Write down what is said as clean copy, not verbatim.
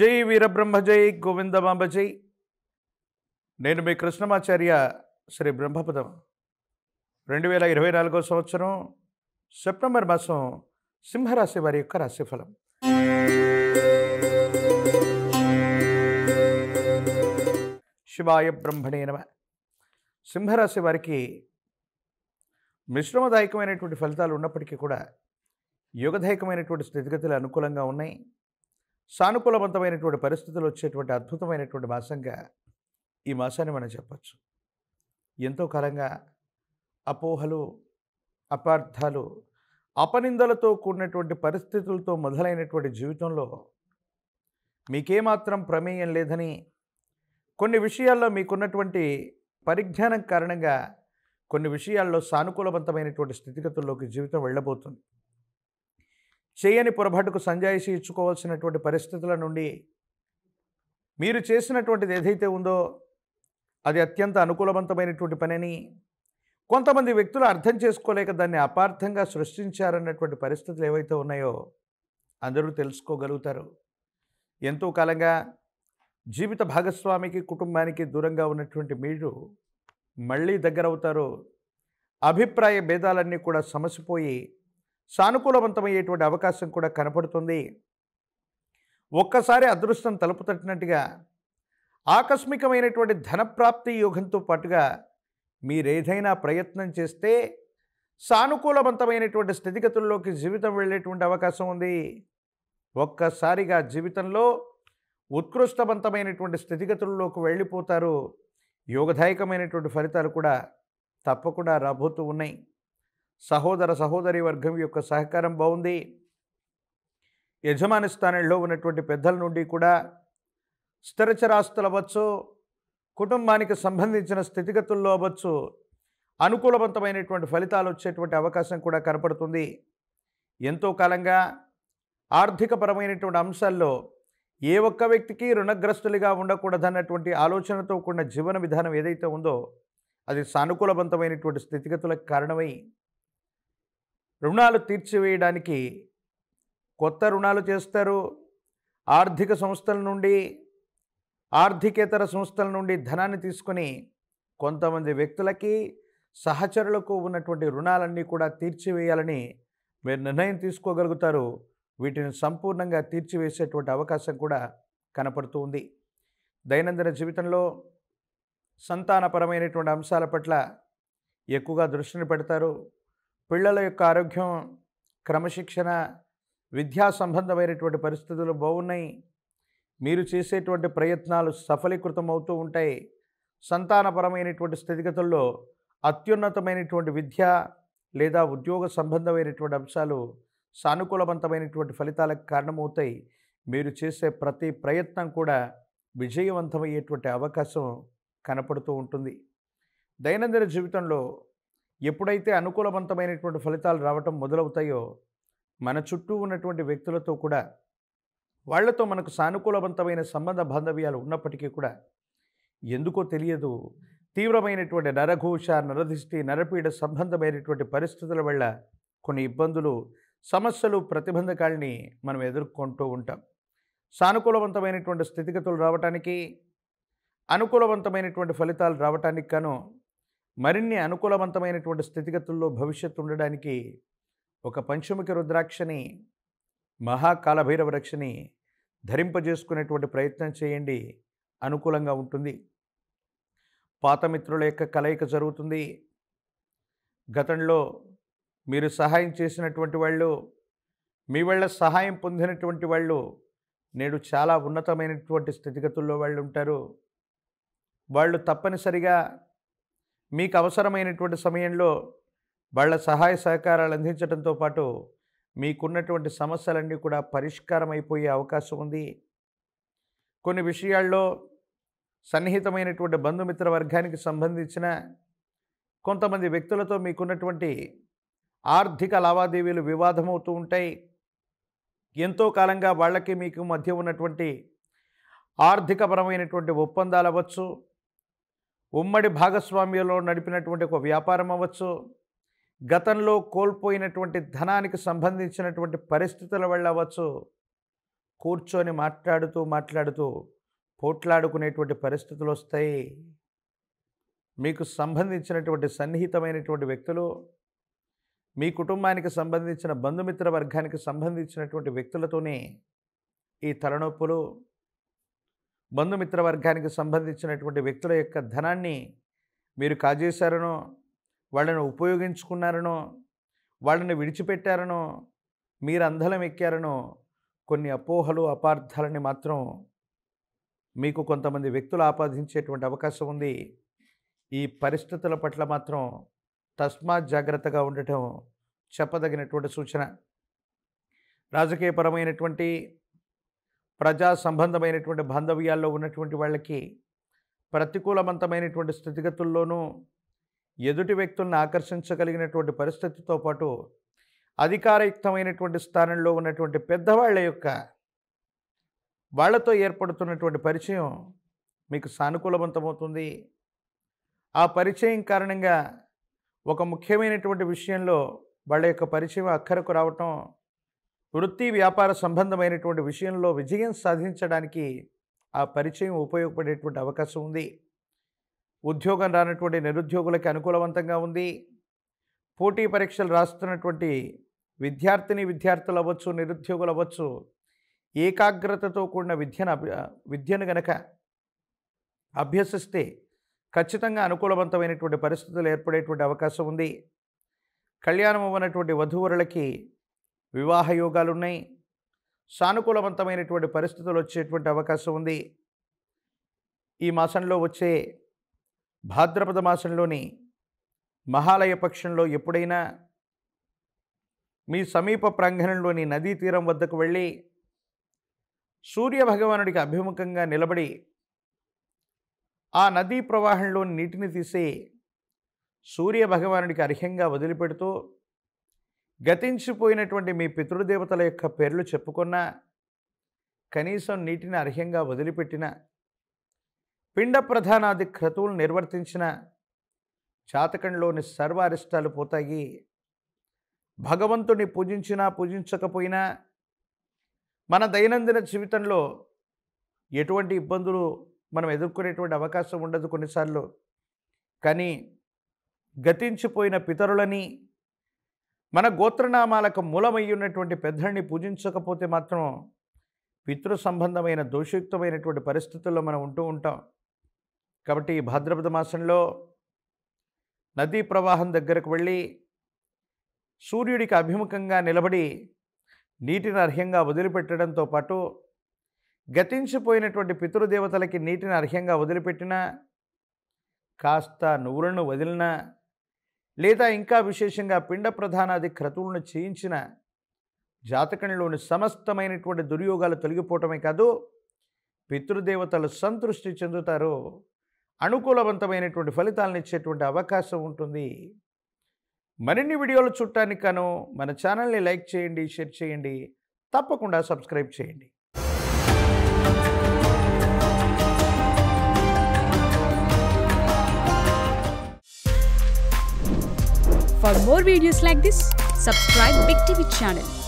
జై వీరబ్రహ్మ జై గోవిందమాంబ జై. నేను మీ కృష్ణమాచార్య శ్రీ బ్రహ్మపదం. 2024 సంవత్సరం సెప్టెంబర్ మాసం సింహరాశి వారి యొక్క రాశిఫలం. శివాయ బ్రహ్మణే నమః. సింహరాశి వారికి మిశ్రమదాయకమైనటువంటి ఫలితాలు ఉన్నప్పటికీ కూడా యోగదాయకమైనటువంటి స్థితిగతులు అనుకూలంగా ఉన్నాయి. సానుకూలవంతమైనటువంటి పరిస్థితులు వచ్చేటువంటి అద్భుతమైనటువంటి మాసంగా ఈ మాసాన్ని మనం చెప్పచ్చు. ఎంతో కాలంగా అపోహలు, అపార్థాలు, అపనిందలతో కూడినటువంటి పరిస్థితులతో మొదలైనటువంటి జీవితంలో మీకేమాత్రం ప్రమేయం లేదని, కొన్ని విషయాల్లో మీకున్నటువంటి పరిజ్ఞానం కారణంగా కొన్ని విషయాల్లో సానుకూలవంతమైనటువంటి స్థితిగతుల్లోకి జీవితం వెళ్ళబోతుంది. చేయని పొరపాటుకు సంజాయిషి ఇచ్చుకోవాల్సినటువంటి పరిస్థితుల నుండి మీరు చేసినటువంటిది ఏదైతే ఉందో అది అత్యంత అనుకూలవంతమైనటువంటి పనిని కొంతమంది వ్యక్తులు అర్థం చేసుకోలేక దాన్ని అపార్థంగా సృష్టించారన్నటువంటి పరిస్థితులు ఏవైతే ఉన్నాయో అందరూ తెలుసుకోగలుగుతారు. ఎంతో కాలంగా జీవిత భాగస్వామికి, కుటుంబానికి దూరంగా ఉన్నటువంటి మీరు మళ్ళీ దగ్గరవుతారు. అభిప్రాయ భేదాలన్నీ కూడా సమసిపోయి సానుకూలవంతమయ్యేటువంటి అవకాశం కూడా కనపడుతుంది. ఒక్కసారి అదృష్టం తలుపు తట్టినట్టుగా ఆకస్మికమైనటువంటి ధనప్రాప్తి యోగంతో పాటుగా మీరేదైనా ప్రయత్నం చేస్తే సానుకూలవంతమైనటువంటి స్థితిగతుల్లోకి జీవితం వెళ్ళేటువంటి అవకాశం ఉంది. ఒక్కసారిగా జీవితంలో ఉత్కృష్టవంతమైనటువంటి స్థితిగతుల్లోకి వెళ్ళిపోతారు. యోగదాయకమైనటువంటి ఫలితాలు కూడా తప్పకుండా రాబోతూ ఉన్నాయి. సహోదర సహోదరి వర్గం యొక్క సహకారం బాగుంది. యజమాని స్థానంలో ఉన్నటువంటి పెద్దల నుండి కూడా స్థిరచరాస్తులు అవ్వచ్చు, కుటుంబానికి సంబంధించిన స్థితిగతుల్లో అవ్వచ్చు, అనుకూలవంతమైనటువంటి ఫలితాలు వచ్చేటువంటి అవకాశం కూడా కనపడుతుంది. ఎంతో కాలంగా ఆర్థికపరమైనటువంటి అంశాల్లో ఏ ఒక్క వ్యక్తికి రుణగ్రస్తులుగా ఉండకూడదన్నటువంటి ఆలోచనతో కూడిన జీవన విధానం ఏదైతే ఉందో అది సానుకూలవంతమైనటువంటి స్థితిగతులకు కారణమై రుణాలు తీర్చివేయడానికి కొత్త రుణాలు చేస్తారు. ఆర్థిక సంస్థల నుండి, ఆర్థికేతర సంస్థల నుండి ధనాన్ని తీసుకొని కొంతమంది వ్యక్తులకి, సహచరులకు ఉన్నటువంటి రుణాలన్నీ కూడా తీర్చివేయాలని మీరు నిర్ణయం తీసుకోగలుగుతారు. వీటిని సంపూర్ణంగా తీర్చివేసేటువంటి అవకాశం కూడా కనపడుతూ ఉంది. దైనందిన జీవితంలో సంతానపరమైనటువంటి అంశాల పట్ల ఎక్కువగా దృష్టిని పెడతారు. పిల్లల యొక్క ఆరోగ్యం, క్రమశిక్షణ, విద్యా సంబంధమైనటువంటి పరిస్థితులు బాగున్నాయి. మీరు చేసేటువంటి ప్రయత్నాలు సఫలీకృతం అవుతూ ఉంటాయి. సంతానపరమైనటువంటి స్థితిగతుల్లో అత్యున్నతమైనటువంటి విద్య లేదా ఉద్యోగ సంబంధమైనటువంటి అంశాలు సానుకూలవంతమైనటువంటి ఫలితాలకు కారణమవుతాయి. మీరు చేసే ప్రతి ప్రయత్నం కూడా విజయవంతమయ్యేటువంటి అవకాశం కనపడుతూ ఉంటుంది. దైనందిన జీవితంలో ఎప్పుడైతే అనుకూలవంతమైనటువంటి ఫలితాలు రావటం మొదలవుతాయో మన చుట్టూ ఉన్నటువంటి వ్యక్తులతో కూడా వాళ్లతో మనకు సానుకూలవంతమైన సంబంధ బాంధవ్యాలు ఉన్నప్పటికీ కూడా ఎందుకో తెలియదు తీవ్రమైనటువంటి నరఘోష, నరదిష్టి, నరపీడ సంబంధమైనటువంటి పరిస్థితుల వల్ల కొన్ని ఇబ్బందులు, సమస్యలు, ప్రతిబంధకాలని మనం ఎదుర్కొంటూ ఉంటాం. సానుకూలవంతమైనటువంటి స్థితిగతులు రావటానికి, అనుకూలవంతమైనటువంటి ఫలితాలు రావటానికి గాను మరిన్ని అనుకూలవంతమైనటువంటి స్థితిగతుల్లో భవిష్యత్తు ఉండడానికి ఒక పంచముఖి రుద్రాక్షని, మహాకాలభైరవ రక్షని ధరింపజేసుకునేటువంటి ప్రయత్నం చేయండి. అనుకూలంగా ఉంటుంది. పాత మిత్రుల యొక్క కలయిక జరుగుతుంది. గతంలో మీరు సహాయం చేసినటువంటి వాళ్ళు, మీ వల్ల సహాయం పొందినటువంటి వాళ్ళు నేడు చాలా ఉన్నతమైనటువంటి స్థితిగతుల్లో వాళ్ళు ఉంటారు. వాళ్ళు తప్పనిసరిగా మీకు అవసరమైనటువంటి సమయంలో వాళ్ళ సహాయ సహకారాలు అందించడంతో పాటు మీకున్నటువంటి సమస్యలన్నీ కూడా పరిష్కారం అయిపోయే అవకాశం ఉంది. కొన్ని విషయాల్లో సన్నిహితమైనటువంటి బంధుమిత్ర వర్గానికి సంబంధించిన కొంతమంది వ్యక్తులతో మీకున్నటువంటి ఆర్థిక లావాదేవీలు వివాదమవుతూ ఉంటాయి. ఎంతో కాలంగా వాళ్ళకి మీకు మధ్య ఉన్నటువంటి ఆర్థికపరమైనటువంటి ఒప్పందాలు అవ్వచ్చు, ఉమ్మడి భాగస్వామ్యంలో నడిపినటువంటి ఒక వ్యాపారం అవ్వచ్చు, గతంలో కోల్పోయినటువంటి ధనానికి సంబంధించినటువంటి పరిస్థితుల వల్ల అవ్వచ్చు, కూర్చొని మాట్లాడుతూ పోట్లాడుకునేటువంటి పరిస్థితులు వస్తాయి. మీకు సంబంధించినటువంటి సన్నిహితమైనటువంటి వ్యక్తులు, మీ కుటుంబానికి సంబంధించిన బంధుమిత్ర వర్గానికి సంబంధించినటువంటి వ్యక్తులతోనే ఈ తలనొప్పులు, బంధుమిత్ర వర్గానికి సంబంధించినటువంటి వ్యక్తుల యొక్క ధనాన్ని మీరు కాజేశారనో, వాళ్ళని ఉపయోగించుకున్నారనో, వాళ్ళని విడిచిపెట్టారనో, మీరు అందలం ఎక్కారనో కొన్ని అపోహలు, అపార్థాలని మాత్రం మీకు కొంతమంది వ్యక్తులు ఆపాదించేటువంటి అవకాశం ఉంది. ఈ పరిస్థితుల పట్ల మాత్రం తస్మాత్ జాగ్రత్తగా ఉండటం చెప్పదగినటువంటి సూచన. రాజకీయపరమైనటువంటి, ప్రజా సంబంధమైనటువంటి బాంధవ్యాల్లో ఉన్నటువంటి వాళ్ళకి ప్రతికూలవంతమైనటువంటి స్థితిగతుల్లోనూ ఎదుటి వ్యక్తులను ఆకర్షించగలిగినటువంటి పరిస్థితితో పాటు అధికారయుక్తమైనటువంటి స్థానంలో ఉన్నటువంటి పెద్దవాళ్ళ యొక్క వాళ్లతో ఏర్పడుతున్నటువంటి పరిచయం మీకు సానుకూలవంతమవుతుంది. ఆ పరిచయం కారణంగా ఒక ముఖ్యమైనటువంటి విషయంలో వాళ్ళ యొక్క పరిచయం అక్కరకు రావటం, వృత్తి వ్యాపార సంబంధమైనటువంటి విషయంలో విజయం సాధించడానికి ఆ పరిచయం ఉపయోగపడేటువంటి అవకాశం ఉంది. ఉద్యోగం రానటువంటి నిరుద్యోగులకి అనుకూలవంతంగా ఉంది. పోటీ పరీక్షలు రాస్తున్నటువంటి విద్యార్థులు అవ్వచ్చు, నిరుద్యోగులు అవ్వచ్చు, ఏకాగ్రతతో కూడిన విద్యను గనక అభ్యసిస్తే ఖచ్చితంగా అనుకూలవంతమైనటువంటి పరిస్థితులు ఏర్పడేటువంటి అవకాశం ఉంది. కళ్యాణం అవ్వనటువంటి వధూవరులకి వివాహ యోగాలు ఉన్నాయి. సానుకూలవంతమైనటువంటి పరిస్థితులు వచ్చేటువంటి అవకాశం ఉంది. ఈ మాసంలో వచ్చే భాద్రపద మాసంలోని మహాలయ పక్షంలో ఎప్పుడైనా మీ సమీప ప్రాంగణంలోని నదీ తీరం వద్దకు వెళ్ళి సూర్యభగవానుడికి అభిముఖంగా నిలబడి ఆ నదీ ప్రవాహంలోని నీటిని తీసి సూర్యభగవానుడికి అర్ఘ్యంగా వదిలిపెడుతూ గతించిపోయినటువంటి మీ పితృదేవతల యొక్క పేర్లు చెప్పుకున్నా, కనీసం నీటిని అర్ఘ్యంగా వదిలిపెట్టిన, పిండ ప్రధానాది క్రతువులు నిర్వర్తించిన జాతకంలోని సర్వ అరిష్టాలు పోతాయి. భగవంతుని పూజించినా పూజించకపోయినా మన దైనందిన జీవితంలో ఎటువంటి ఇబ్బందులు మనం ఎదుర్కొనేటువంటి అవకాశం ఉండదు కొన్నిసార్లు. కానీ గతించిపోయిన పితరులని, మన గోత్రనామాలకు మూలమై ఉన్నటువంటి పెద్దల్ని పూజించకపోతే మాత్రం పితృ సంబంధమైన దోషయుక్తమైనటువంటి పరిస్థితుల్లో మనం ఉంటూ ఉంటాం. కాబట్టి ఈ భాద్రపద మాసంలో నదీ ప్రవాహం దగ్గరకు వెళ్ళి సూర్యుడికి అభిముఖంగా నిలబడి నీటిని అర్ఘ్యంగా వదిలిపెట్టడంతో పాటు గతించిపోయినటువంటి పితృదేవతలకి నీటిని అర్ఘ్యంగా వదిలిపెట్టినా, కాస్త నువ్వులను వదిలినా, లేదా ఇంకా విశేషంగా పిండ ప్రధానాది క్రతువులను చేయించిన జాతకంలోని సమస్తమైనటువంటి దుర్యోగాలు తొలగిపోవటమే కాదు, పితృదేవతలు సంతృష్టి చెందుతారు. అనుకూలవంతమైనటువంటి ఫలితాలను ఇచ్చేటువంటి అవకాశం ఉంటుంది. మరిన్ని వీడియోలు చూడటానికి గాను మన ఛానల్ని లైక్ చేయండి, షేర్ చేయండి, తప్పకుండా సబ్స్క్రైబ్ చేయండి. For more videos like this, subscribe Big TV channel.